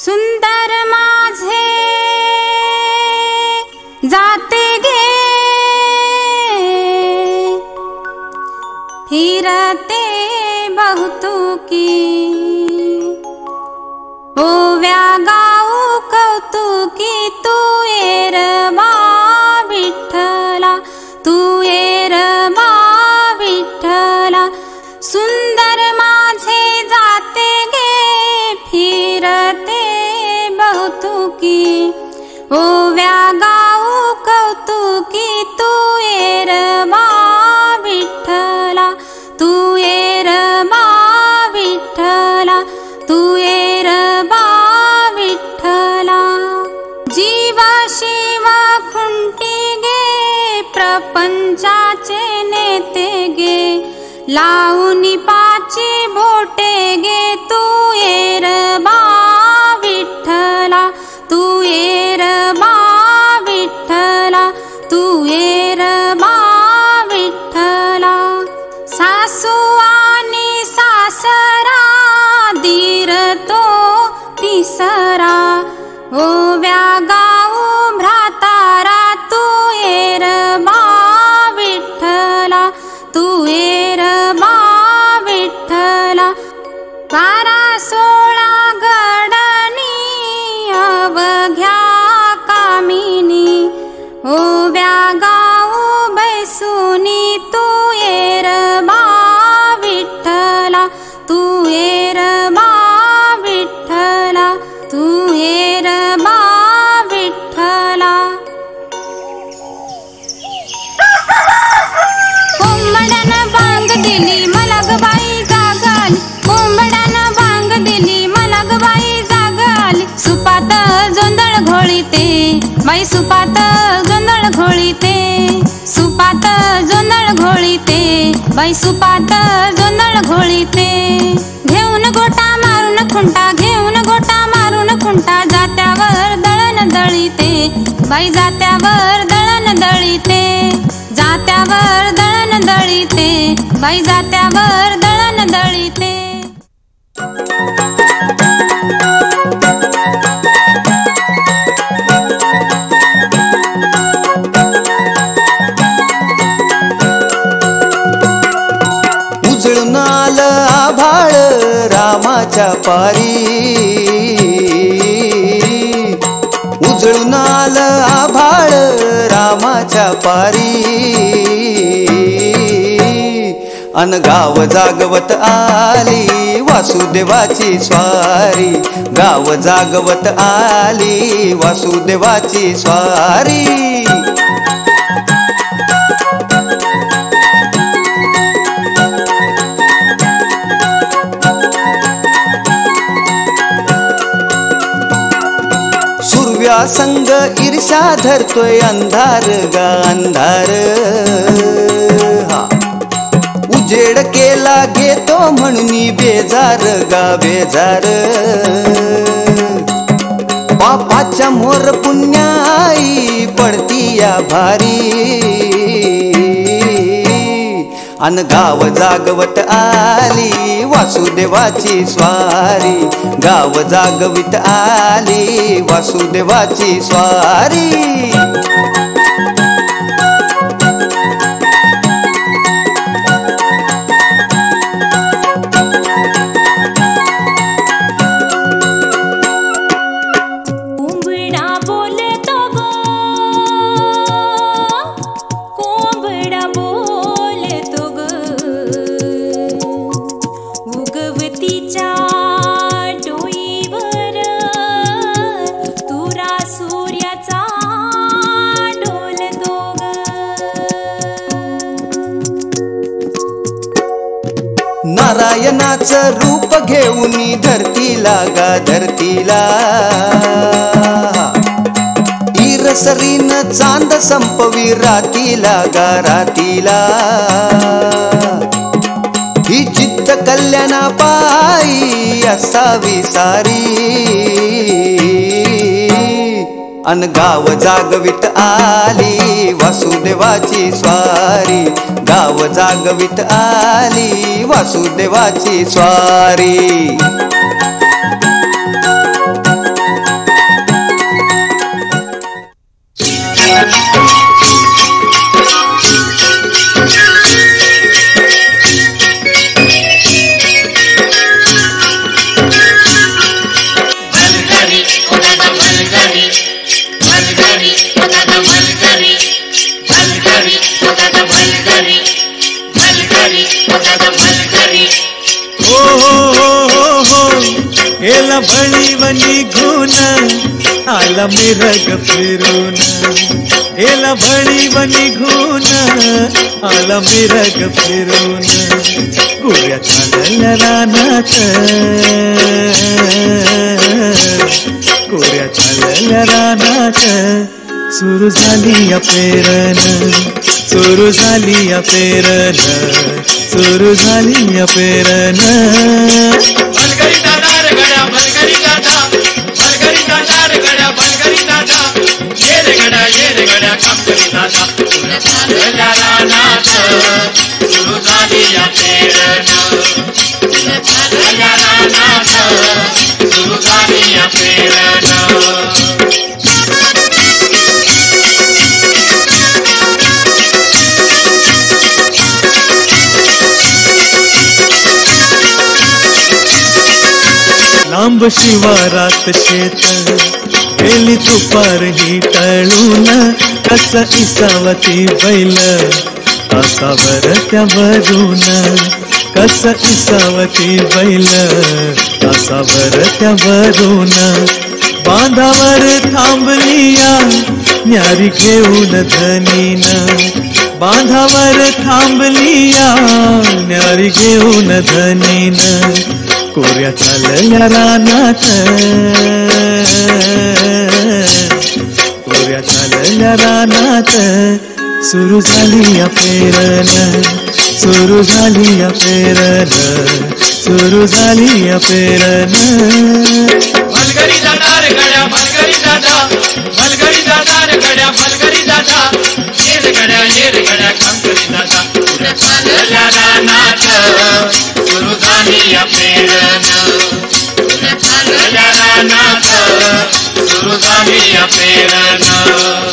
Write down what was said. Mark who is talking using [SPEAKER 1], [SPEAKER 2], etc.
[SPEAKER 1] सुंदर माझे जाते गे फिरते बहुतुकी ओव्या गाऊ कौतुकी तू एरबा विठ्ठला तू एरबा विठ्ठला सुंदर माझे जाते गे फिरते बहुतुकी ओव्या गाऊ कौतुकी तू एरबा विठ्ठला तू एरबा विठ्ठला तू एरबा विठ्ठला जीव शिव खुंटी गे प्रपंचाचे नेते गे लावूनी पाची बोटे गे तू एरबा विठ्ठला तू एरबा विठ्ठला तू एरबा विठ्ठला सासू आणि सासरा दीर तो तिसरा ओव्या गाऊ भ्रातारा तू एरबा विठ्ठला तू एरबा विठ्ठला 12-16 गडणी अवघ्या कामिनी ओव्या गाऊ बैसुनी तू एरबा विठ्ठला तू एरबा विठ्ठला तू एरबा विठ्ठला कोंबड्यानं बांग दिली मला ग बाई जाग आली कोंबड्यानं बांग दिली मला ग बाई जाग आली सुपात जोंधळ घोळीते बाई सुपात जोंधळ घोळीते सुपात जोंधळ घोळीते बाई सुपात जोंधळ घोळीते घेऊन गोटा मारून खुंटा घेऊन गोटा मारून खुंटा जात्यावर दळण दळीते बाई जात्यावर दळण दळीते जात्यावर दळण दळीते बाई जात्यावर दळण दळीते
[SPEAKER 2] उजळून आलं आभाळ रामाच्या पारी उजळून आलं आभाळ रामाच्या पारी अन गाव जागवत आली वासुदेवाची स्वारी गाव जागवत आली वासुदेवाची स्वारी सुरव्या संग ईर्ष्या धरतोय अंधार गा अंधार उजेड केला घेतो म्हणून बेजार गा बेजार पापाच्या मोर पुण्याई पडती या भारी अन गाव जागवत आली वासुदेवाची स्वारी गाव जागवित आली वासुदेवाची स्वारी नारायणाचं रूप घेऊन धरतीला गा धरतीला ईरसरीन चांद संपवी रातीला गा रातीला ही चित्त कल्याणा पायी असावी सारी अन गाव जागवित आली वासुदेवाची स्वारी गाव जागवित आली वासुदेवाची स्वारी
[SPEAKER 3] हो हो हो हो हो गेला बळीव निघून आला मिरग फिरून गेला बळीव निघून आला मिरग फिरून गोळ्या चालल्या रानात गोळ्या चालल्या रानात सुरू झाली या पेरण सुरू झाली या पेरण सुरू झाली या पेरण
[SPEAKER 4] भलगरी दादा रे गड्या भलगरी दादा भलगरी दादा रे गड्या भलगरी दादा ये रे गड्या काम करी दादा चालल्या रानात सुरू झाली या पेरण चालल्या रानात सुरू झाली या पेरण
[SPEAKER 3] लांब शिवारात शेत गेली तुपार ही टळून कस इसावती बैल तासावर त्यावरून कस इसावती बैल तासावर त्यावरून बांधावर थांबलिया न्यारी घेऊन धनीन बांधावर थांबलिया न्यारी घेऊन धनीन कोऱ्या चालल्या रानात कोऱ्या चालल्या रानात सुरू झाली या पेरण सुरू झाली या पेरण सुरू झाली या पेरण
[SPEAKER 4] भलगरी दादा रे गड्या भलगरी दादा भलगरी दादा रे गड्या भलगरी दादा ये रे गड्या काम करी दादा चालल्या रानात सुरू झाली या पेरण चालल्या रानात सुरू झाली या पेरण